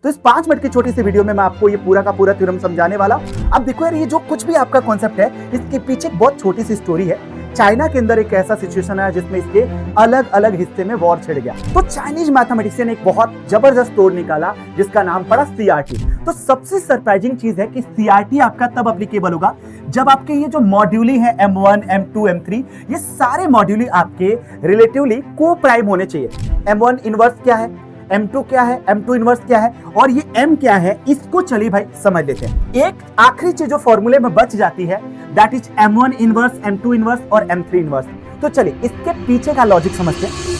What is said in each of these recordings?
तो इस 5 मिनट की छोटी सी वीडियो में मैं आपको ये पूरा का पूरा थ्योरम समझाने वाला हूं। अब देखो यार, ये जो कुछ भी आपका कॉन्सेप्ट है, इसके पीछे एक बहुत छोटी सी स्टोरी है। चाइना के अंदर एक ऐसा सिचुएशन है जिसमें इसके अलग अलग हिस्से में वॉर छिड़ गया। तो चाइनीज मैथमेटिशियन ने एक बहुत जबरदस्त तोड़ निकाला जिसका नाम पड़ा सीआरटी। तो सबसे सरप्राइजिंग चीज है कि सीआरटी आपका तब एप्लीकेबल होगा जब आपके ये जो मॉड्यूली है M1, M2, M3, ये सारे मॉड्यूली आपके रिलेटिवली को प्राइम होने चाहिए। M1 इनवर्स क्या है, M2 क्या है, M2 इनवर्स क्या है और ये M क्या है, इसको चलिए भाई समझ लेते हैं। एक आखिरी चीज जो फॉर्मूले में बच जाती है, that is M1 inverse, M2 inverse और M3 इनवर्स। तो चलिए इसके पीछे का लॉजिक समझते हैं।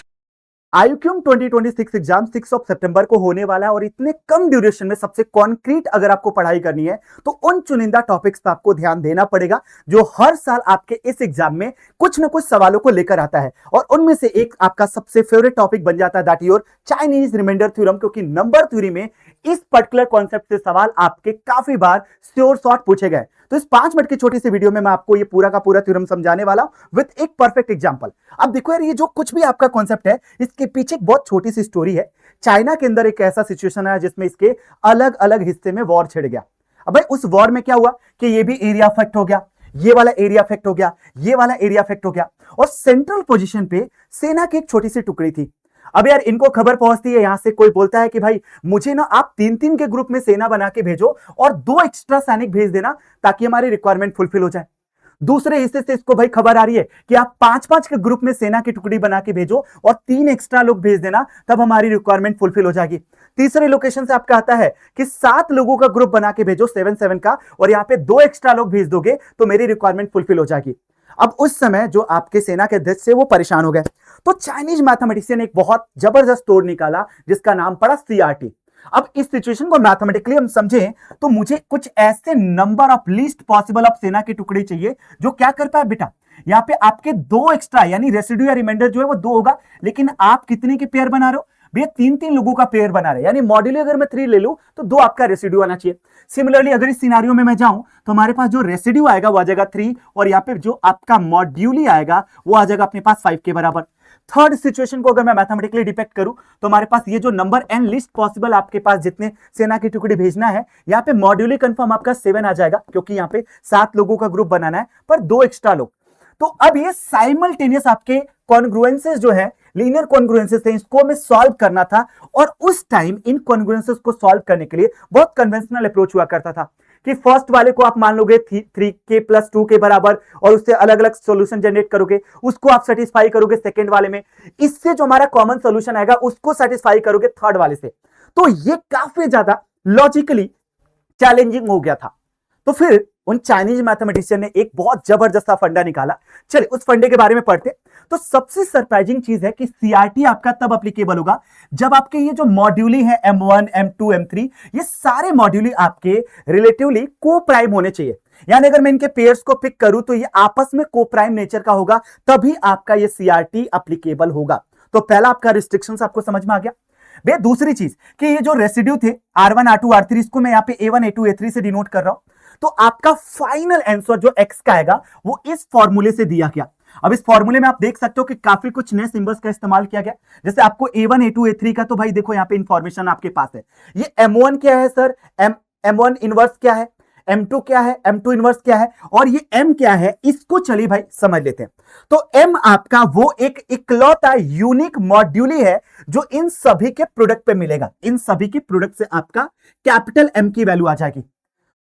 IUCUM 2026 एग्जाम 6 सितंबर को होने वाला है और इतने कम ड्यूरेशन में सबसे कॉन्क्रीट अगर आपको पढ़ाई करनी है तो उन चुनिंदा टॉपिक्स पर आपको ध्यान देना पड़ेगा जो हर साल आपके इस एग्जाम में कुछ ना कुछ सवालों को लेकर आता है। और उनमें से एक आपका सबसे फेवरेट टॉपिक बन जाता है, that your Chinese reminder theorem, क्योंकि नंबर थ्योरी में इस पर्टिकुलर कॉन्सेप्ट से सवाल आपके काफी बार श्योर शॉर्ट पूछे गए। तो इस 5 मिनट की छोटी सी वीडियो में मैं आपको ये पूरा का पूरा थ्योरम समझाने वाला हूं विद एक परफेक्ट एग्जांपल। अब देखो यार, ये जो कुछ भी आपका कॉन्सेप्ट है, इसके पीछे एक बहुत छोटी सी स्टोरी है। चाइना के अंदर एक ऐसा सिचुएशन है जिसमें इसके अलग अलग हिस्से में वॉर छिड़ गया। अब भाई उस वॉर में क्या हुआ कि ये भी एरिया अफेक्ट हो गया, ये वाला एरिया अफेक्ट हो गया, ये वाला एरिया अफेक्ट हो गया और सेंट्रल पोजीशन पे सेना की एक छोटी सी टुकड़ी थी। अब यार इनको खबर पहुंचती है, यहां से कोई बोलता है कि भाई मुझे ना आप 3-3 के ग्रुप में सेना बना के भेजो और 2 एक्स्ट्रा सैनिक भेज देना ताकि हमारी रिक्वायरमेंट फुलफिल हो जाए। दूसरे हिस्से से इसको भाई खबर आ रही है कि आप 5-5 के ग्रुप में सेना की टुकड़ी बना के भेजो और 3 एक्स्ट्रा लोग भेज देना, तब हमारी रिक्वायरमेंट फुलफिल हो जाएगी। तीसरे लोकेशन से आपका आता है कि 7 लोगों का ग्रुप बना के भेजो 7-7 का, और यहां पे 2 एक्स्ट्रा लोग भेज दोगे तो मेरी रिक्वायरमेंट फुलफिल हो जाएगी। अब उस समय जो आपके सेना के अध्यक्ष से वो परेशान हो गए। तो चाइनीज मैथमेटिशियन ने एक बहुत जबरदस्त तोड़ निकाला जिसका नाम पड़ा सीआरटी। अब इस सिचुएशन को मैथमेटिकली हम समझें तो मुझे कुछ ऐसे number of least possible of सेना की टुकड़ी चाहिए जो क्या कर पाए बेटा, यहां पे आपके 2 एक्स्ट्रा यानी रेसिड्यू या रिमाइंडर जो है वो 2 होगा, लेकिन आप कितने के पेयर बना रहे हो भैया, 3-3 लोगों का पेयर बना रहे, यानी मॉड्यूली अगर मैं 3 ले लूं तो 2 आपका रेसिड्यू आना चाहिए। सिमिलरली अगर इस सिनारियो में मैं जाऊं तो हमारे पास जो रेसिड्यू आएगा वो आ जाएगा 3 और यहाँ पे जो आपका मॉड्यूली आएगा वो आ जाएगा अपने पास 5 के बराबर। थर्ड सिचुएशन को अगर मैं मैथमेटिकली डिपेक्ट करूं तो हमारे पास ये जो नंबर n लिस्ट पॉसिबल आपके पास जितने सेना की टुकड़ी भेजना है, यहाँ पे मॉड्यूली कंफर्म आपका 7 आ जाएगा क्योंकि यहाँ पे 7 लोगों का ग्रुप बनाना है पर 2 एक्स्ट्रा लोग। तो अब ये साइमल्टेनियस आपके कॉन्ग्रुएंसेस जो है, लीनियर कॉन्ग्रुएंसेस थे, इसको हमें सॉल्व करना था। और उस टाइम इन कॉन्ग्रुएंसेस को सॉल्व करने के लिए बहुत कन्वेंशनल अप्रोच हुआ करता था कि फर्स्ट वाले को आप मान लोगे 3k+2 के बराबर और उससे अलग अलग सॉल्यूशन जनरेट करोगे, उसको आप सेटिस्फाई करोगे सेकंड वाले में, इससे जो हमारा कॉमन सॉल्यूशन आएगा उसको सेटिस्फाई करोगे थर्ड वाले से। तो ये काफी ज्यादा लॉजिकली चैलेंजिंग हो गया था। तो फिर उन चाइनीज मैथमेटिशियन ने एक बहुत जबरदस्त फंडा निकाला। चलिए उस फंडे के बारे में पढ़ते। तो सबसे सरप्राइजिंग चीज है कि सीआरटी आपका तब एप्लीकेबल होगा जब आपके ये जो मॉड्यूली है M1, M2, M3, ये सारे मॉड्यूली आपके रिलेटिवली को प्राइम होने चाहिए। यानी अगर मैं इनके पेयर्स को पिक करूं तो ये आपस में को प्राइम नेचर का होगा, तभी आपका ये सीआरटी एप्लीकेबल होगा। तो पहला आपका रिस्ट्रिक्शंस आपको समझ में आ गया। भैया दूसरी चीज कि ये जो रेसिड्यू थे R1, R2, R3, इसको मैं यहाँ पे A1, A2, A3 से डिनोट कर रहा हूं। तो आपका फाइनल आंसर जो x का आएगा वो इस फॉर्मूले से दिया गया। अब इस फॉर्मूले में आप देख सकते हो कि काफी कुछ नए सिंबल्स का इस्तेमाल किया गया। जैसे आपको A1, A2, A3 का तो भाई देखो यहाँ पे इंफॉर्मेशन आपके पास है। ये M1 क्या है सर, M1 इनवर्स क्या है, M2 क्या है, M2 इनवर्स क्या है और ये M क्या है, इसको चलिए भाई समझ लेते हैं। तो M आपका वो एक इकलौता यूनिक मॉड्यूली है जो इन सभी के प्रोडक्ट पे मिलेगा। इन सभी के प्रोडक्ट से आपका कैपिटल M की वैल्यू आ जाएगी।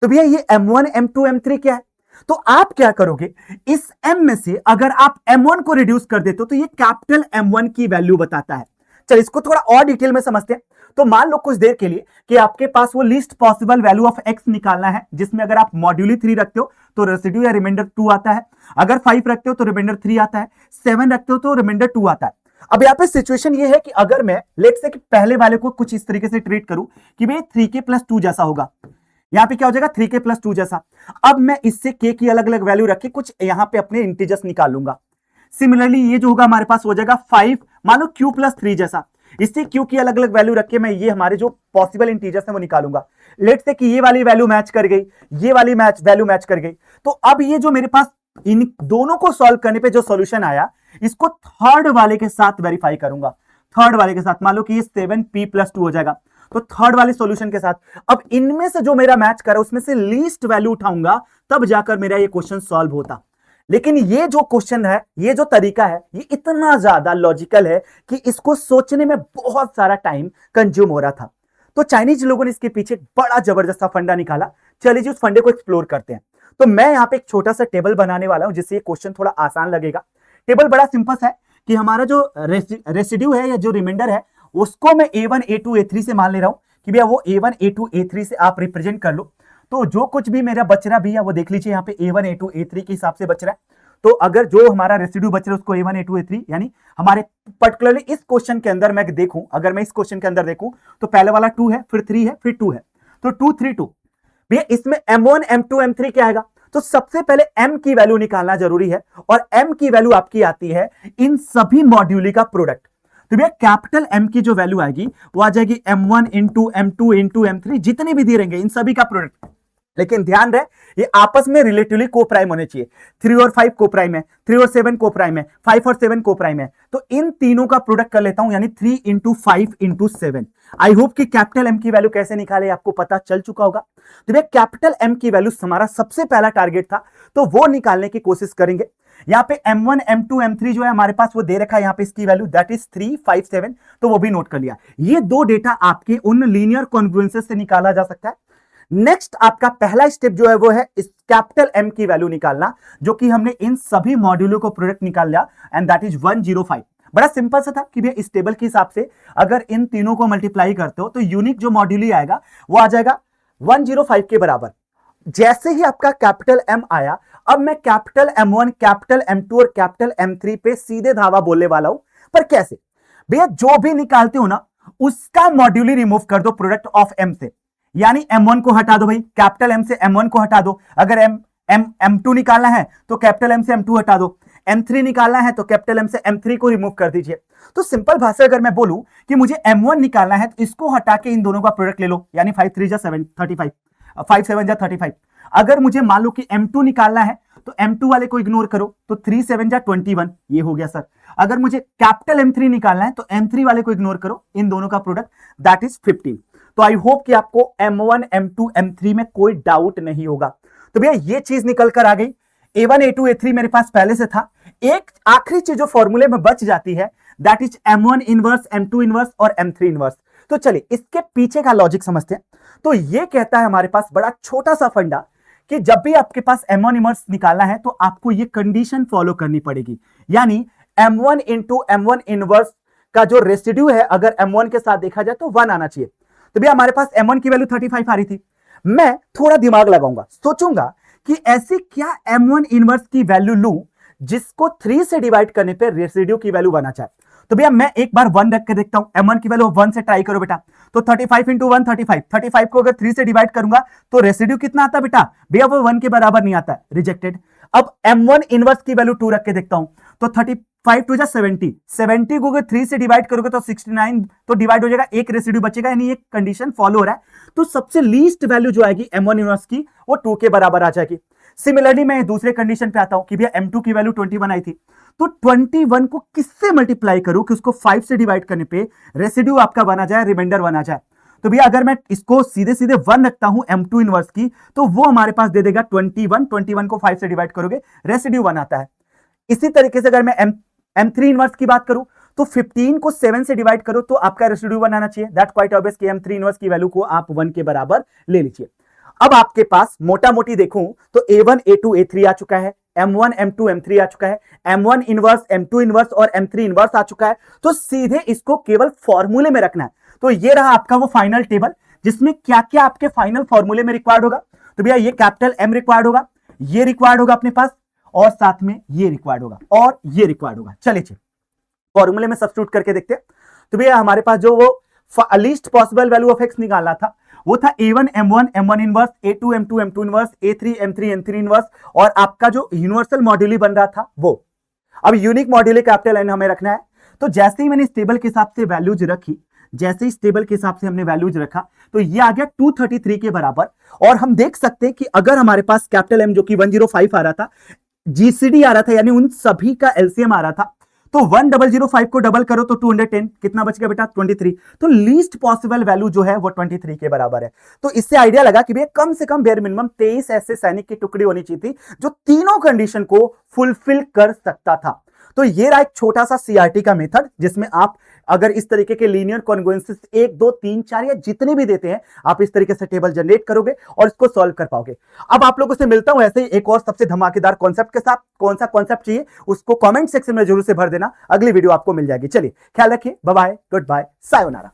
तो भैया ये M1, M2, M3 क्या है, तो आप क्या करोगे, इस M में से अगर आप M1 को रिड्यूस कर देते हो तो ये कैपिटल M1 की वैल्यू बताता है। चल इसको थोड़ा और डिटेल में समझते हैं। तो मान लो कुछ देर के लिए कि आपके पास वो least possible value of x निकालना है, जिसमें अगर आप मॉड्यूली 3 रखते हो तो रेसिड्यू या रिमाइंडर 2 आता है, अगर 5 रखते हो तो रिमाइंडर 3 आता है, 7 रखते हो तो रिमाइंडर 2 आता है। अब यहाँ पे सिचुएशन ये है कि अगर मैं लेट से कि पहले वाले को कुछ इस तरीके से ट्रीट करूं कि भाई 3k+2 जैसा होगा, यहां पे क्या हो जाएगा 3k+2 जैसा। अब मैं इससे k की अलग अलग वैल्यू रख के कुछ यहां पे अपने इंटीजर्स निकाल लूंगा। सिमिलरली ये जो होगा हमारे पास हो जाएगा 5 मान लो q+3 जैसा, इससे q की अलग अलग वैल्यू रख के मैं ये हमारे जो पॉसिबल इंटीजर्स है वो निकालूंगा। लेट से कि ये वाली वैल्यू मैच कर गई, ये वाली वैल्यू मैच कर गई, तो अब ये जो मेरे पास इन दोनों को सॉल्व करने पे जो सॉल्यूशन आया, इसको थर्ड वाले के साथ वेरीफाई करूंगा। थर्ड वाले के साथ मान लो कि ये 7p+2 हो जाएगा, तो थर्ड वाले सॉल्यूशन के साथ अब इनमें से जो मेरा मैच कर रहा है उसमें से लीस्ट वैल्यू उठाऊंगा, तब जाकर मेरा ये क्वेश्चन सॉल्व होता। लेकिन ये जो क्वेश्चन है, ये जो तरीका है, ये इतना ज्यादा लॉजिकल है कि इसको सोचने में बहुत सारा टाइम कंज्यूम हो रहा था। तो चाइनीज लोगों ने इसके पीछे बड़ा जबरदस्त फंडा निकाला। चलिए जी उस फंडे को एक्सप्लोर करते हैं। तो मैं यहां पे एक छोटा सा टेबल बनाने वाला हूं जिससे ये क्वेश्चन थोड़ा आसान लगेगा। टेबल बड़ा सिंपल है कि हमारा जो रेसिड्यू है या जो रिमाइंडर है उसको मैं A1 A2 A3 से मान ले रहा हूं कि भैया वो A1 A2 A3 से आप रिप्रेजेंट कर लो। तो जो कुछ भी मेरा बच रहा भैया वो देख लीजिए, यहाँ पे A1 A2 A3 के हिसाब से बच रहा है। तो अगर जो हमारा रेसिड्यू बच रहा है उसको A1 A2 A3 यानी हमारे पर्टिकुलरली इस क्वेश्चन के अंदर मैं देखूं, अगर मैं इस क्वेश्चन के अंदर देखूं तो पहले वाला 2 है, फिर 3 है, फिर 2 है, तो 2 3 2। भैया इसमें M1 M2 M3 क्या आएगा? तो सबसे पहले M की वैल्यू निकालना जरूरी है, और M की वैल्यू आपकी आती है इन सभी मॉड्यूली का प्रोडक्ट। तो भैया कैपिटल M की जो वैल्यू आएगी वो आ जाएगी M1 into M2 into M3, जितने भी दिए रहेंगे इन सभी का प्रोडक्ट। लेकिन ध्यान रहे ये आपस में रिलेटिवली को प्राइम होने चाहिए। 3 और 5 को प्राइम है, 3 और 7 को प्राइम है, 5 और 7 को प्राइम है। तो इन तीनों का प्रोडक्ट कर लेता हूं, यानी 3 इंटू 5 इंटू 7। आई होप कि कैपिटल एम की वैल्यू कैसे निकाले आपको पता चल चुका होगा। तो भैया कैपिटल एम की वैल्यू हमारा सबसे पहला टारगेट था, तो वो निकालने की कोशिश करेंगे। यहाँ पे M1 M2 M3 जो है हमारे पास वो दे रखा है, यहाँ पे इसकी वैल्यू दैट इज 3 5 7, तो वो भी नोट कर लिया। ये दो डेटा आपके उन लीनियर कॉन्ग्रुएंसेस से निकाला जा सकता है। नेक्स्ट आपका पहला स्टेप जो है वो है इस कैपिटल एम की वैल्यू निकालना, जो कि हमने इन सभी मॉड्यूलों को प्रोडक्ट निकाल लिया, एंड दैट इज 105। बड़ा सिंपल सा था कि भैया इस टेबल के हिसाब से अगर इन तीनों को मल्टीप्लाई करते हो तो यूनिक जो मॉड्यूल आएगा वो आ जाएगा 105 के बराबर। जैसे ही आपका कैपिटल एम आया, अब मैं कैपिटल M1 कैपिटल M2 और कैपिटल M3 पे सीधे धावा बोलने वाला हूं। पर कैसे? भैया जो भी निकालते हो ना उसका मॉड्यूली रिमूव कर दो प्रोडक्ट ऑफ M से, यानी M1 को हटा दो भाई, कैपिटल M से M1 को हटा दो। अगर M2 निकालना है तो कैपिटल M से M2 हटा दो, M3 निकालना है तो कैपिटल M से M3 को रिमूव कर दीजिए। तो सिंपल भाषा अगर मैं बोलूं कि मुझे M1 निकालना है तो इसको हटा के इन दोनों का प्रोडक्ट ले लो, यानी 5 3 जा 7 35, 5 7 जा 35। अगर मुझे मान लो कि M2 निकालना है तो M2 वाले को इग्नोर करो, तो 3 7 जा 21, ये हो गया सर। अगर मुझे कैपिटल M3 निकालना है तो M3 वाले को इग्नोर करो, इन दोनों का प्रोडक्ट दैट इज 15। तो आई होप कि आपको M1 M2 M3 में कोई डाउट नहीं होगा। तो भैया ये चीज निकल कर आ गई। A1 A2 A3 मेरे पास पहले से था। एक आखिरी चीज जो फॉर्मूले में बच जाती है that is M1 inverse M2 inverse और M3 इनवर्स। तो चलिए इसके पीछे का लॉजिक समझते हैं। तो ये कहता है हमारे पास बड़ा छोटा सा फंडा कि जब भी आपके पास M1 इनवर्स निकालना है तो आपको ये कंडीशन फॉलो करनी पड़ेगी, यानी M1 इंटू M1 इनवर्स का जो रेसिड्यू है अगर M1 के साथ देखा जाए तो 1 आना चाहिए। तो भैया हमारे पास M1 की वैल्यू 35 आ रही थी। मैं थोड़ा दिमाग लगाऊंगा, सोचूंगा कि ऐसी क्या M1 इनवर्स की वैल्यू लूं जिसको 3 से डिवाइड करने पे रेसिड्यू की वैल्यू बना चाहे। तो भैया मैं एक बार 1 रख के देखता हूं, M1 की वैल्यू 1 से ट्राई करो बेटा। तो 35 इंटू 1 35, 35 को अगर 3 से डिवाइड करूंगा तो रेसिड्यू कितना आता बेटा? भैया वो 1 के बराबर नहीं आता, रिजेक्टेड। अब M1 इनवर्स की वैल्यू 2 रख के देखता हूं, तो 35 टू जा 70, 70 को अगर 3 से डिवाइड करोगे तो 69, तो डिवाइड हो जाएगा, एक रेसिड्यू बचेगा, यानी एक कंडीशन फॉलो हो रहा है। तो सबसे लीस्ट वैल्यू जो आएगी M1 इनवर्स की वो 2 के बराबर आ जाएगी। सिमिलरली मैं दूसरे कंडीशन पे आता हूं कि भैया M2 की वैल्यू 21 आई थी, तो 21 को किससे मल्टीप्लाई करूं कि उसको 5 से डिवाइड करने पे रेसिड्यू आपका बना जाए, रिमाइंडर बना जाए। तो भैया अगर मैं इसको सीधे सीधे 1 रखता हूं M2 इनवर्स की, तो वो हमारे पास दे देगा 21 को 5 से डिवाइड करोगे रेसिड्यू 1 आता है। इसी तरीके से अगर मैं M3 इनवर्स की बात करूं तो 15 को 7 से डिवाइड करो तो आपका रेसिड्यू 1 आना चाहिए। दैट क्वाइट ऑब्वियस कि M3 इनवर्स की वैल्यू को आप 1 के बराबर ले लीजिए। अब आपके पास मोटा मोटी देखूं तो A1 A2 A3 आ चुका है, M1 M2 M3 आ चुका है, M1 इनवर्स M2 इनवर्स और M3 इनवर्स आ चुका है। तो सीधे इसको केवल फॉर्मूले में रखना है। तो ये रहा आपका वो फाइनल टेबल जिसमें क्या क्या आपके फाइनल फॉर्मूले में रिक्वायर्ड होगा। तो भैया ये कैपिटल M रिक्वायर्ड होगा, ये रिक्वायर्ड होगा अपने पास, और साथ में ये रिक्वायर्ड होगा और ये रिक्वायर्ड होगा। चलिए फॉर्मूले में सब्स्टिट्यूट करके देखते हैं। तो भैया हमारे पास जो वो least possible value of x निकालना था वो था A1 M1 M1 inverse, A2 M2 M2 inverse, A3 M3 M3 inverse, और आपका जो यूनिवर्सल मॉड्यूली बन रहा था वो। अब यूनिक मॉड्यूली कैपिटल N हमें रखना है। तो जैसे ही मैंने इस टेबल के हिसाब से वैल्यूज रखी, जैसे इस टेबल के हिसाब से हमने वैल्यूज रखा, तो ये आ गया 233 के बराबर। और हम देख सकते हैं कि अगर हमारे पास कैपिटल M जो कि 105 आ रहा था, GCD आ रहा था, यानी उन सभी का LCM आ रहा था, तो 1005 को डबल करो तो 210, कितना बच गया बेटा 23। तो लीस्ट पॉसिबल वैल्यू जो है वो 23 के बराबर है। तो इससे आइडिया लगा कि भैया कम से कम बेयर मिनिमम 23 ऐसे सैनिक की टुकड़ी होनी चाहिए थी जो तीनों कंडीशन को फुलफिल कर सकता था। तो ये रहा एक छोटा सा सीआरटी का मेथड, जिसमें आप अगर इस तरीके के लीनियर कॉन्ग्रुएंसेस 1 2 3 4 या जितने भी देते हैं, आप इस तरीके से टेबल जनरेट करोगे और इसको सॉल्व कर पाओगे। अब आप लोगों से मिलता हूं ऐसे ही एक और सबसे धमाकेदार कॉन्सेप्ट के साथ। कौन सा कॉन्सेप्ट चाहिए उसको कमेंट सेक्शन में जरूर से भर देना, अगली वीडियो आपको मिल जाएगी। चलिए ख्याल रखिए, bye bye, good bye, sayonara.